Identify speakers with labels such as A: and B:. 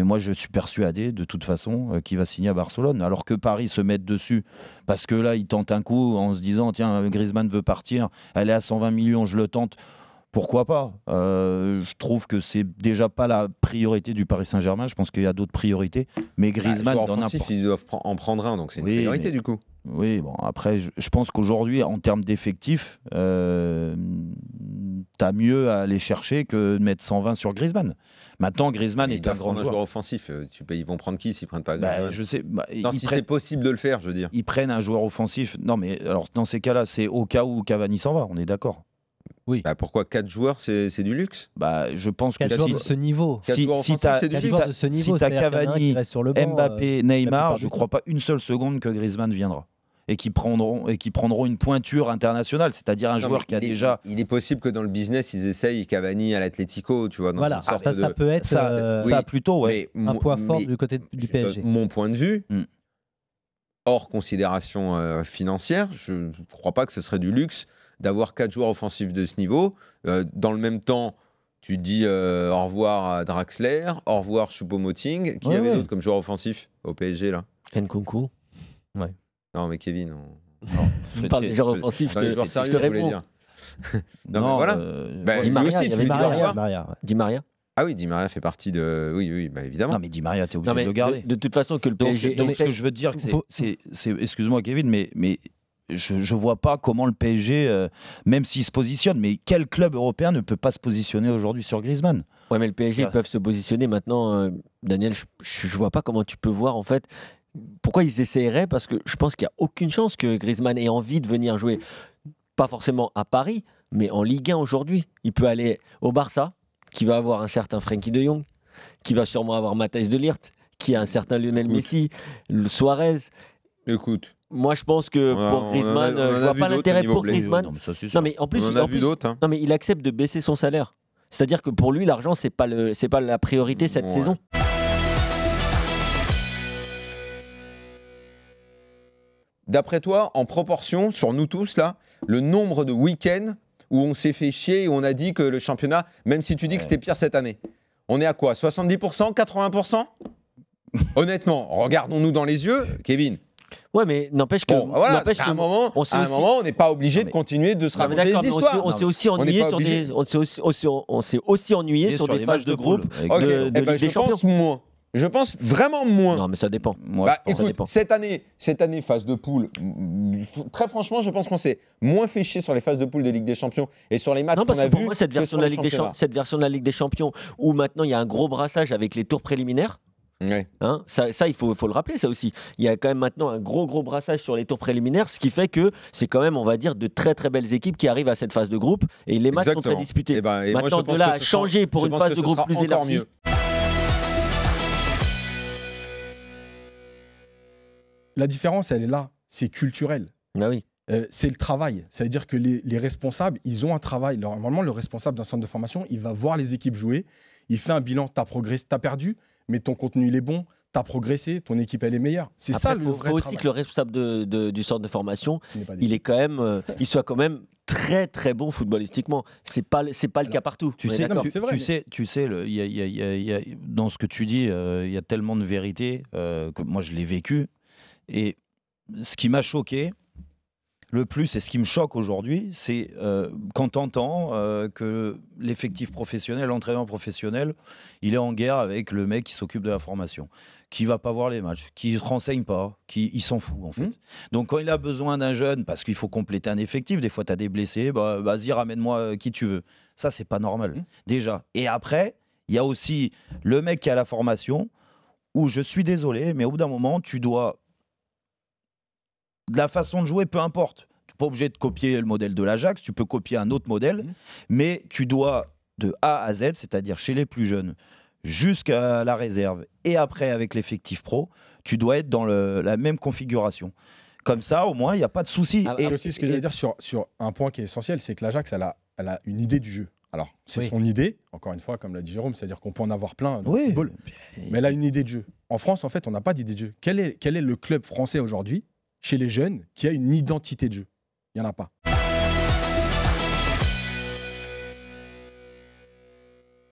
A: Mais moi, je suis persuadé, de toute façon, qu'il va signer à Barcelone. Alors que Paris se mette dessus, parce que là, il tente un coup en se disant, tiens, Griezmann veut partir, elle est à 120 millions, je le tente. Pourquoi pas? Je trouve que c'est déjà pas la priorité du Paris Saint-Germain. Je pense qu'il y a d'autres priorités. Mais Griezmann,
B: dans n'importe... ils doivent en prendre un, donc c'est une priorité du coup.
A: Oui, bon, après, je pense qu'aujourd'hui, en termes d'effectifs, t'as mieux à aller chercher que de mettre 120 sur Griezmann. Maintenant, Griezmann est un grand joueur
B: offensif. Ils vont prendre qui s'ils prennent pas Griezmann?
A: Je sais.
B: Si c'est possible de le faire, je veux dire.
A: Ils prennent un joueur offensif. Non, mais alors dans ces cas-là, c'est au cas où Cavani s'en va. On est d'accord.
C: Oui.
B: Pourquoi 4 joueurs, c'est du luxe?
A: Je pense que
C: 4 joueurs de ce niveau.
A: Si tu as Cavani, Mbappé, Neymar, je ne crois pas une seule seconde que Griezmann viendra. Et qui prendront une pointure internationale, c'est-à-dire un joueur qui a déjà...
B: Il est possible que dans le business, ils essayent Cavani à l'Atlético, tu vois.
C: Voilà, ça peut être
A: ça plutôt, ouais.
C: un point fort du côté du PSG.
B: Mon point de vue, hors considération financière, je ne crois pas que ce serait du luxe d'avoir 4 joueurs offensifs de ce niveau. Dans le même temps, tu dis au revoir à Draxler, au revoir Choupo-Moting. Qui y avait d'autres comme joueur offensif au PSG là?
D: Nkunku.
C: Ouais.
B: Non, mais Kevin,
D: on parle des joueurs offensifs.
B: Les joueurs sérieux, je voulais dire.
A: Non,
B: mais voilà.
D: Di Maria,
B: aussi,
D: il y avait Di Maria.
B: Ah oui, Di Maria fait partie de... Oui, évidemment.
A: Non, mais Di Maria, t'es obligé de le garder.
D: De toute façon, que le PSG...
A: Donc ce que je veux te dire, c'est... Excuse-moi, Kevin, mais je ne vois pas comment le PSG, même s'il se positionne, mais quel club européen ne peut pas se positionner aujourd'hui sur Griezmann?
D: Ouais, mais le PSG, ils peuvent se positionner maintenant. Daniel, je ne vois pas comment tu peux voir, en fait... Pourquoi ils essaieraient? Parce que je pense qu'il n'y a aucune chance que Griezmann ait envie de venir jouer, pas forcément à Paris, mais en Ligue 1 aujourd'hui. Il peut aller au Barça, qui va avoir un certain Frenkie de Jong, qui va sûrement avoir Matthijs de Ligt, qui a un certain Lionel Messi, le Suarez.
B: Écoute.
D: Moi, je pense que pour Griezmann, je ne vois pas l'intérêt pour Griezmann. Non, mais en plus, non, mais il accepte de baisser son salaire. C'est-à-dire que pour lui, l'argent, c'est pas la priorité cette saison.
B: D'après toi, en proportion, sur nous tous, là, le nombre de week-ends où on s'est fait chier et où on a dit que le championnat, même si tu dis que c'était pire cette année, on est à quoi? 70%? 80%? Honnêtement, regardons-nous dans les yeux, Kevin.
D: Ouais, mais n'empêche que...
B: à un moment, on n'est pas obligé de continuer de se raconter des histoires.
D: On s'est aussi ennuyé sur des phases de groupe de Ligue des Champions.
B: Je pense vraiment moins.
D: Non, mais ça dépend.
B: Écoute, cette année, phase de poule, très franchement, je pense qu'on s'est moins fait chier sur les phases de poule de Ligue des Champions et sur les matchs qu'on a vus. Non, parce que pour moi, cette version de la Ligue des Champions, où maintenant il y a un gros brassage avec les tours préliminaires, hein, ça il faut le rappeler, ça aussi. Il y a quand même maintenant un gros brassage sur les tours préliminaires, ce qui fait que c'est quand même, on va dire, de très très belles équipes qui arrivent à cette phase de groupe et les matchs sont très disputés. Maintenant, de là à changer pour une phase de groupe plus élargie.
E: La différence, elle est là. C'est culturel.
D: Ah oui.
E: C'est le travail. Ça veut dire que les responsables, ils ont un travail. Normalement, le responsable d'un centre de formation, il va voir les équipes jouer. Il fait un bilan. Tu as progressé, tu as perdu, mais ton contenu, il est bon. Tu as progressé, ton équipe, elle est meilleure. C'est ça le vrai travail. Il faut aussi que
D: le responsable du centre de formation, il soit quand même très très bon footballistiquement. C'est pas le cas partout.
A: Tu sais, dans ce que tu dis, il y a tellement de vérité que moi, je l'ai vécu. Et ce qui m'a choqué le plus, et ce qui me choque aujourd'hui, c'est quand tu entends que l'effectif professionnel, l'entraîneur professionnel, il est en guerre avec le mec qui s'occupe de la formation, qui va pas voir les matchs, qui ne se renseigne pas, il s'en fout en fait. Donc quand il a besoin d'un jeune, parce qu'il faut compléter un effectif, des fois tu as des blessés, vas-y ramène-moi qui tu veux. Ça c'est pas normal, déjà. Et après, il y a aussi le mec qui a la formation, où je suis désolé, mais au bout d'un moment, tu dois... de la façon de jouer, peu importe. Tu n'es pas obligé de copier le modèle de l'Ajax, tu peux copier un autre modèle, mais tu dois, de A à Z, c'est-à-dire chez les plus jeunes, jusqu'à la réserve, et après avec l'effectif pro, tu dois être dans la même configuration. Comme ça, au moins, il n'y a pas de souci.
E: Et aussi, ce que je veux dire sur un point qui est essentiel, c'est que l'Ajax, elle a une idée du jeu. Alors, c'est son idée, encore une fois, comme l'a dit Jérôme, c'est-à-dire qu'on peut en avoir plein dans le football, mais elle a une idée de jeu. En France, en fait, on n'a pas d'idée de jeu. Quel est le club français aujourd'hui, chez les jeunes, qui a une identité de jeu? Il n'y en a pas.